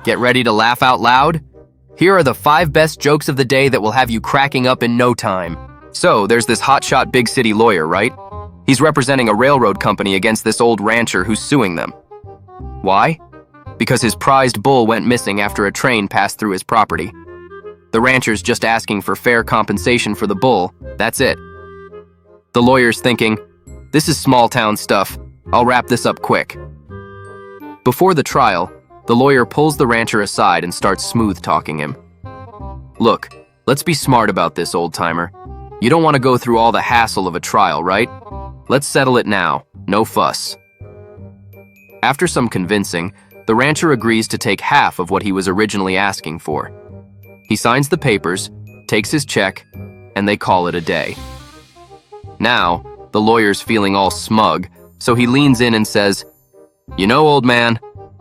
Get ready to laugh out loud? Here are the 5 best jokes of the day that will have you cracking up in no time. So, there's this hotshot big city lawyer, right? He's representing a railroad company against this old rancher who's suing them. Why? Because his prized bull went missing after a train passed through his property. The rancher's just asking for fair compensation for the bull, that's it. The lawyer's thinking, this is small town stuff, I'll wrap this up quick. Before the trial, the lawyer pulls the rancher aside and starts smooth-talking him. Look, let's be smart about this, old-timer. You don't want to go through all the hassle of a trial, right? Let's settle it now, no fuss. After some convincing, the rancher agrees to take half of what he was originally asking for. He signs the papers, takes his check, and they call it a day. Now, the lawyer's feeling all smug, so he leans in and says, "You know, old man,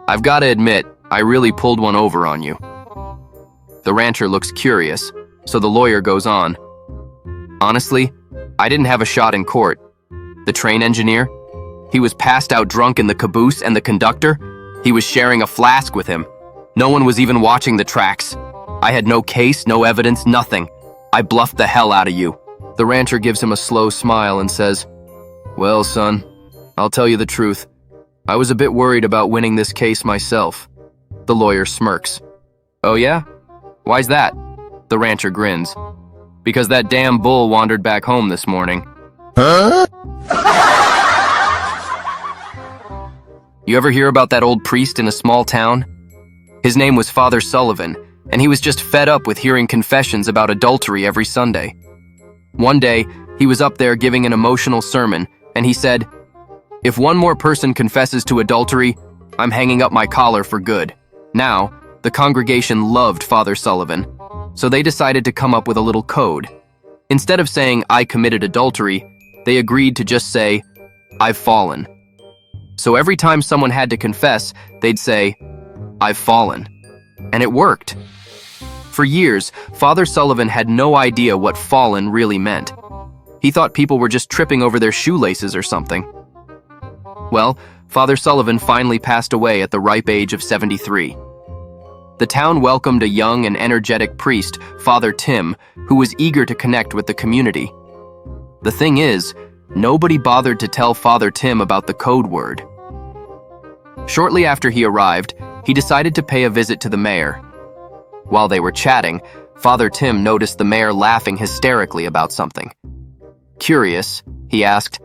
I've got to admit, I really pulled one over on you." The rancher looks curious, so the lawyer goes on. "Honestly, I didn't have a shot in court. The train engineer, he was passed out drunk in the caboose, and the conductor, he was sharing a flask with him. No one was even watching the tracks. I had no case, no evidence, nothing. I bluffed the hell out of you." The rancher gives him a slow smile and says, "Well, son, I'll tell you the truth. I was a bit worried about winning this case myself." The lawyer smirks. "Oh yeah? Why's that?" The rancher grins. "Because that damn bull wandered back home this morning." Huh? You ever hear about that old priest in a small town? His name was Father Sullivan, and he was just fed up with hearing confessions about adultery every Sunday. One day, he was up there giving an emotional sermon, and he said, "If one more person confesses to adultery, I'm hanging up my collar for good." Now, the congregation loved Father Sullivan, so they decided to come up with a little code. Instead of saying, "I committed adultery," they agreed to just say, "I've fallen." So every time someone had to confess, they'd say, "I've fallen." And it worked. For years, Father Sullivan had no idea what fallen really meant. He thought people were just tripping over their shoelaces or something. Well, Father Sullivan finally passed away at the ripe age of 73. The town welcomed a young and energetic priest, Father Tim, who was eager to connect with the community. The thing is, nobody bothered to tell Father Tim about the code word. Shortly after he arrived, he decided to pay a visit to the mayor. While they were chatting, Father Tim noticed the mayor laughing hysterically about something. Curious, he asked,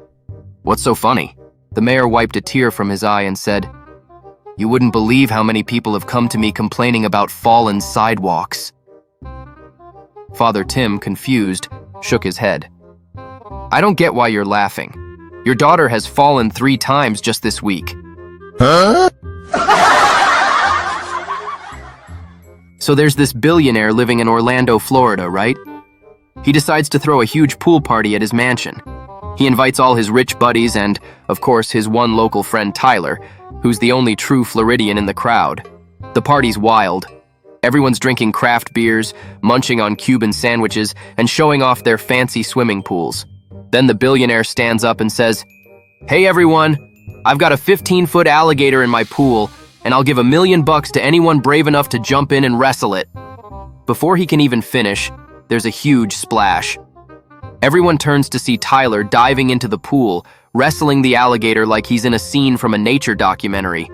"What's so funny?" The mayor wiped a tear from his eye and said, "You wouldn't believe how many people have come to me complaining about fallen sidewalks." Father Tim, confused, shook his head. "I don't get why you're laughing. Your daughter has fallen 3 times just this week." Huh? So there's this billionaire living in Orlando, Florida, right? He decides to throw a huge pool party at his mansion. He invites all his rich buddies and, of course, his one local friend Tyler, who's the only true Floridian in the crowd. The party's wild. Everyone's drinking craft beers, munching on Cuban sandwiches, and showing off their fancy swimming pools. Then the billionaire stands up and says, "Hey everyone, I've got a 15-foot alligator in my pool, and I'll give $1 million to anyone brave enough to jump in and wrestle it." Before he can even finish, there's a huge splash. Everyone turns to see Tyler diving into the pool, wrestling the alligator like he's in a scene from a nature documentary.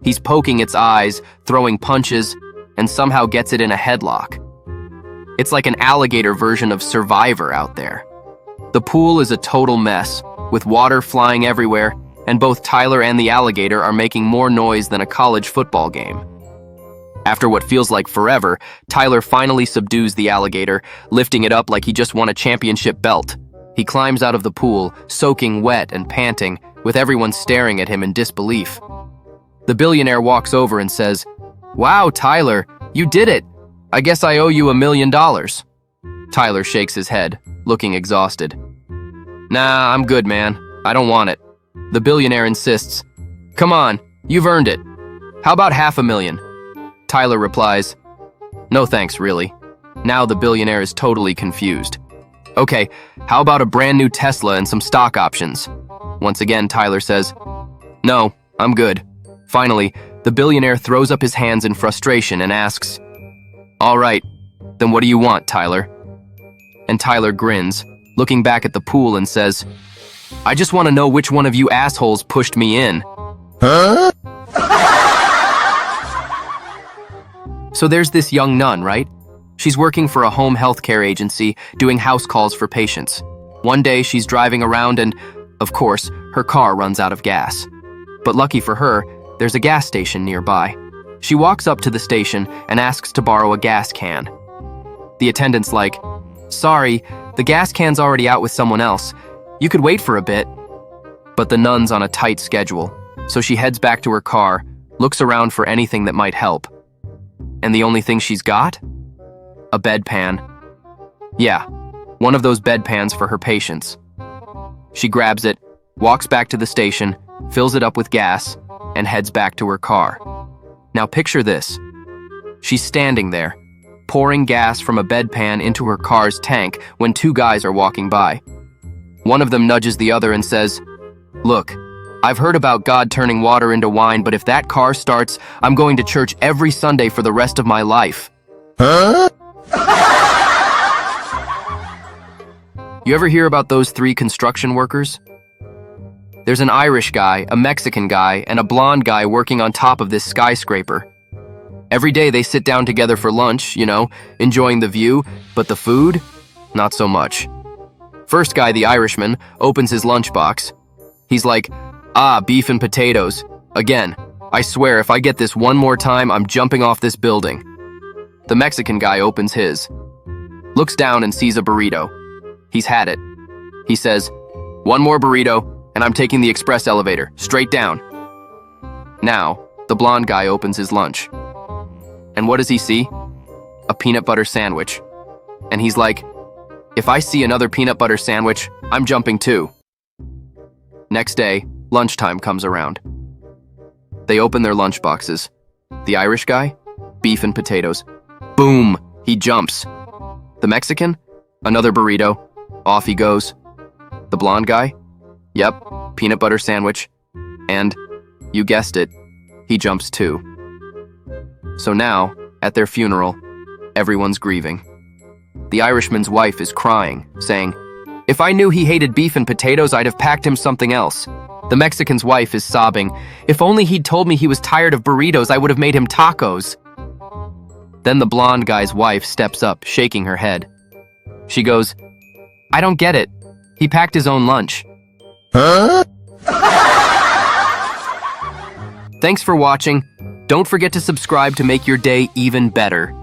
He's poking its eyes, throwing punches, and somehow gets it in a headlock. It's like an alligator version of Survivor out there. The pool is a total mess, with water flying everywhere, and both Tyler and the alligator are making more noise than a college football game. After what feels like forever, Tyler finally subdues the alligator, lifting it up like he just won a championship belt. He climbs out of the pool, soaking wet and panting, with everyone staring at him in disbelief. The billionaire walks over and says, "Wow, Tyler, you did it! I guess I owe you $1 million. Tyler shakes his head, looking exhausted. "Nah, I'm good, man. I don't want it." The billionaire insists, "Come on, you've earned it. How about $500,000? Tyler replies, "No thanks, really." Now the billionaire is totally confused. "Okay, how about a brand new Tesla and some stock options?" Once again, Tyler says, "No, I'm good." Finally, The billionaire throws up his hands in frustration and asks, "All right, then what do you want, Tyler?" And Tyler grins, looking back at the pool and says, "I just want to know which one of you assholes pushed me in." Huh? So there's this young nun, right? She's working for a home healthcare agency, doing house calls for patients. One day she's driving around and, of course, her car runs out of gas. But lucky for her, there's a gas station nearby. She walks up to the station and asks to borrow a gas can. The attendant's like, "Sorry, the gas can's already out with someone else. You could wait for a bit." But the nun's on a tight schedule, so she heads back to her car, looks around for anything that might help. And the only thing she's got? A bedpan. Yeah, one of those bedpans for her patients. She grabs it, walks back to the station, fills it up with gas, and heads back to her car. Now picture this. She's standing there, pouring gas from a bedpan into her car's tank when two guys are walking by. One of them nudges the other and says, "Look, I've heard about God turning water into wine, but if that car starts, I'm going to church every Sunday for the rest of my life." Huh? You ever hear about those three construction workers? There's an Irish guy, a Mexican guy, and a blonde guy working on top of this skyscraper. Every day they sit down together for lunch, enjoying the view, but the food? Not so much. First guy, the Irishman, opens his lunchbox. He's like, "Beef and potatoes. Again, I swear if I get this one more time, I'm jumping off this building." The Mexican guy opens his, looks down and sees a burrito. He's had it. He says, "One more burrito, and I'm taking the express elevator, straight down." Now, the blonde guy opens his lunch. And what does he see? A peanut butter sandwich. And he's like, "If I see another peanut butter sandwich, I'm jumping too." Next day, lunchtime comes around. They open their lunch boxes. The Irish guy? Beef and potatoes. Boom! He jumps. The Mexican? Another burrito. Off he goes. The blonde guy? Yep, peanut butter sandwich. And, you guessed it, he jumps too. So now, at their funeral, everyone's grieving. The Irishman's wife is crying, saying, "If I knew he hated beef and potatoes, I'd have packed him something else." The Mexican's wife is sobbing, "If only he'd told me he was tired of burritos, I would have made him tacos." Then the blonde guy's wife steps up, shaking her head. She goes, "I don't get it. He packed his own lunch." Huh? Thanks for watching. Don't forget to subscribe to make your day even better.